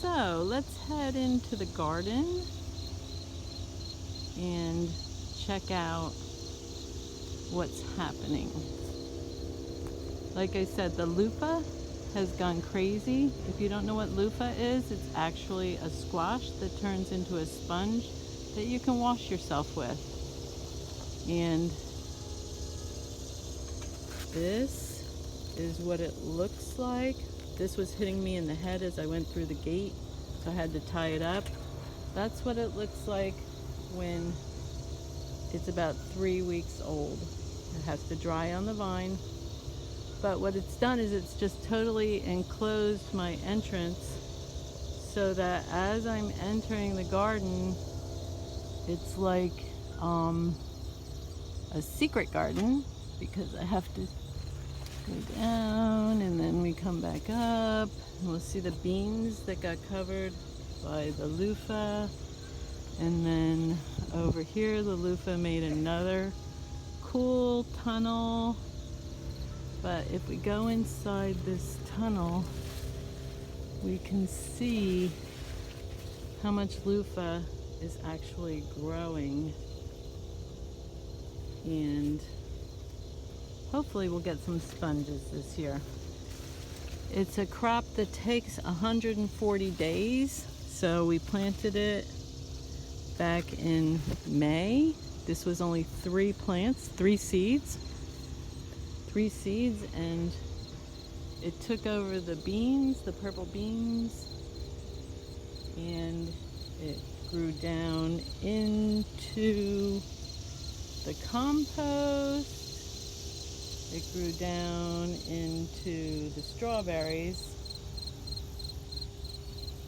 So let's head into the garden and check out what's happening. Like I said, the loofah has gone crazy. If you don't know what loofah is, it's actually a squash that turns into a sponge that you can wash yourself with. And this is what it looks like. This was hitting me in the head as I went through the gate, so I had to tie it up. That's what it looks like when it's about 3 weeks old. It has to dry on the vine. But what it's done is it's just totally enclosed my entrance so that as I'm entering the garden, it's like a secret garden, because I have to go down and then we come back up and we'll see the beans that got covered by the loofah. And then over here the loofah made another cool tunnel. But if we go inside this tunnel, we can see how much loofah is actually growing. And hopefully we'll get some sponges this year. It's a crop that takes 140 days. So we planted it back in May. This was only 3 plants, 3 seeds, and it took over the beans, the purple beans, and it grew down into the compost. It grew down into the strawberries,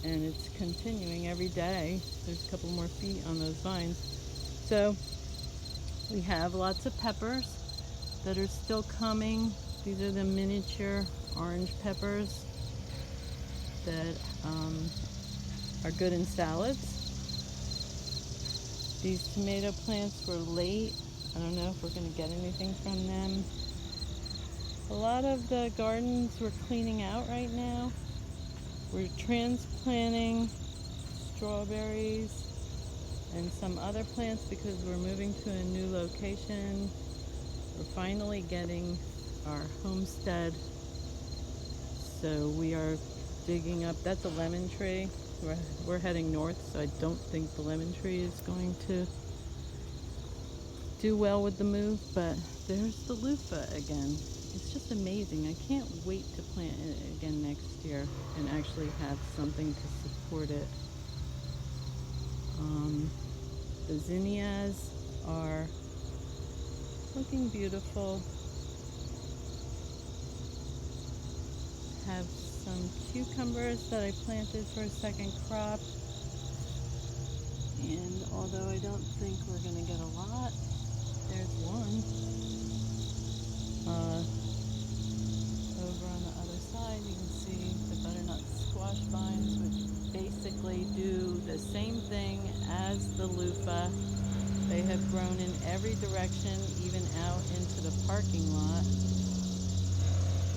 and it's continuing every day. There's a couple more feet on those vines. So we have lots of peppers that are still coming. These are the miniature orange peppers that are good in salads. These tomato plants were late. I don't know if we're going to get anything from them. A lot of the gardens we're cleaning out right now. We're transplanting strawberries and some other plants because we're moving to a new location. We're finally getting our homestead. So we are digging up, that's a lemon tree. We're heading north, so I don't think the lemon tree is going to do well with the move, but there's the loofah again. It's just amazing. I can't wait to plant it again next year and actually have something to support it. The zinnias are looking beautiful. Have some cucumbers that I planted for a second crop. And although I don't think we're going to get a lot, there's one. Over on the other side, you can see the butternut squash vines, which basically do the same thing as the loofah. They have grown in every direction, even out into the parking lot.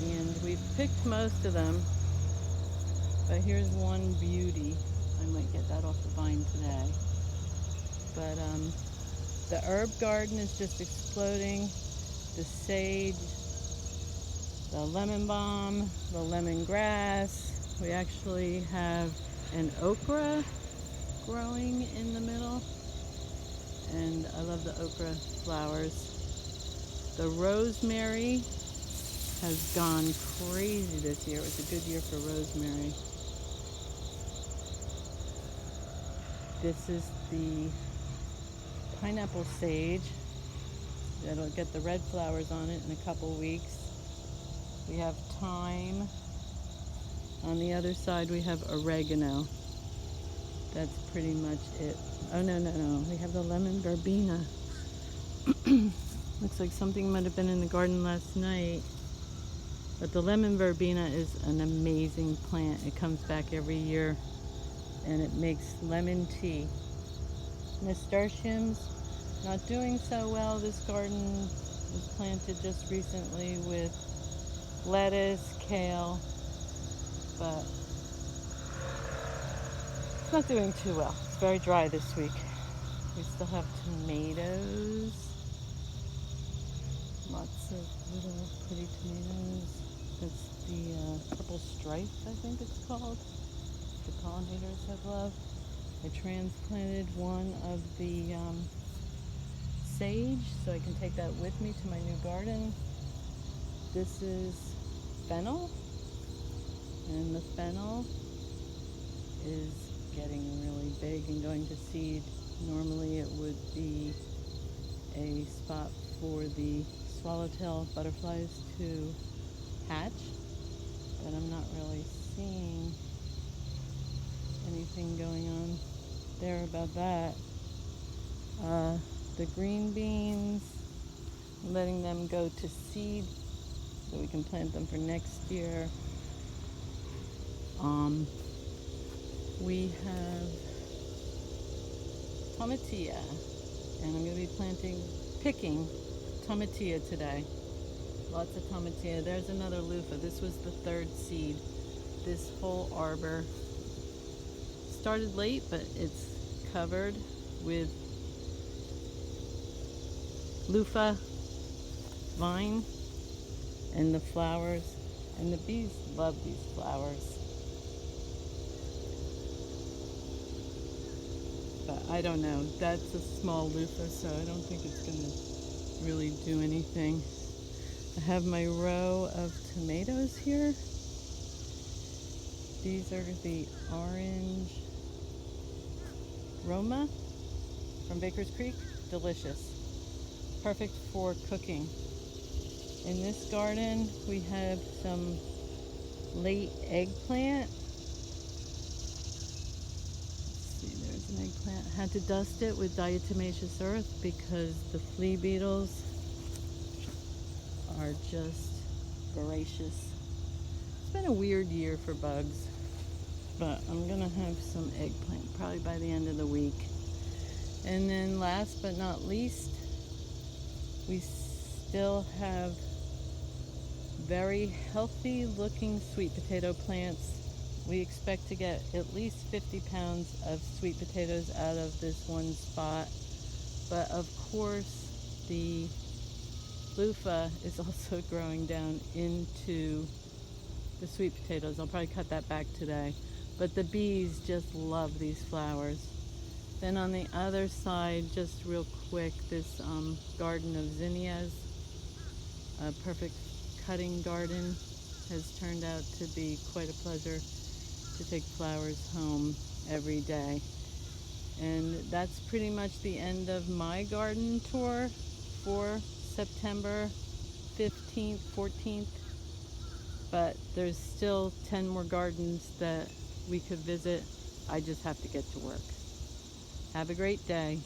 And we've picked most of them, but here's one beauty. I might get that off the vine today. But the herb garden is just exploding. The sage, the lemon balm, the lemongrass. We actually have an okra growing in the middle, and I love the okra flowers. The rosemary has gone crazy this year. It was a good year for rosemary. This is the pineapple sage. That'll get the red flowers on it in a couple weeks. We have thyme. On the other side we have oregano. That's pretty much it. Oh no. We have the lemon verbena. Looks like something might have been in the garden last night. But the lemon verbena is an amazing plant. It comes back every year and it makes lemon tea. Nasturtiums, not doing so well. This garden was planted just recently with lettuce, kale, but It's not doing too well. It's very dry this week. We still have tomatoes. Lots of little pretty tomatoes. That's the purple stripe, I think it's called. The pollinators have love. I transplanted one of the sage, so I can take that with me to my new garden. This is fennel, and the fennel is getting really big and going to seed. Normally it would be a spot for the swallowtail butterflies to hatch, but I'm not really seeing anything going on there about that. The green beans, letting them go to seed so we can plant them for next year. We have tomatillo, and I'm going to be picking tomatillo today. Lots of tomatillo. There's another loofah. This was the third seed. This whole arbor started late, but it's covered with loofah vine and the flowers, and the bees love these flowers. But I don't know, that's a small loofah, so I don't think it's going to really do anything. I have my row of tomatoes here. These are the orange Roma from Baker's Creek. Delicious. Perfect for cooking. In this garden, we have some late eggplant. Let's see, there's an eggplant. Had to dust it with diatomaceous earth because the flea beetles are just voracious. It's been a weird year for bugs, but I'm gonna have some eggplant probably by the end of the week. And then last but not least, we still have very healthy looking sweet potato plants. We expect to get at least 50 pounds of sweet potatoes out of this one spot. But of course, the loofah is also growing down into the sweet potatoes. I'll probably cut that back today. But the bees just love these flowers. Then on the other side, just real quick, this garden of zinnias, a perfect cutting garden, has turned out to be quite a pleasure to take flowers home every day. And that's pretty much the end of my garden tour for September 15th, 14th. But there's still 10 more gardens that we could visit. I just have to get to work. Have a great day.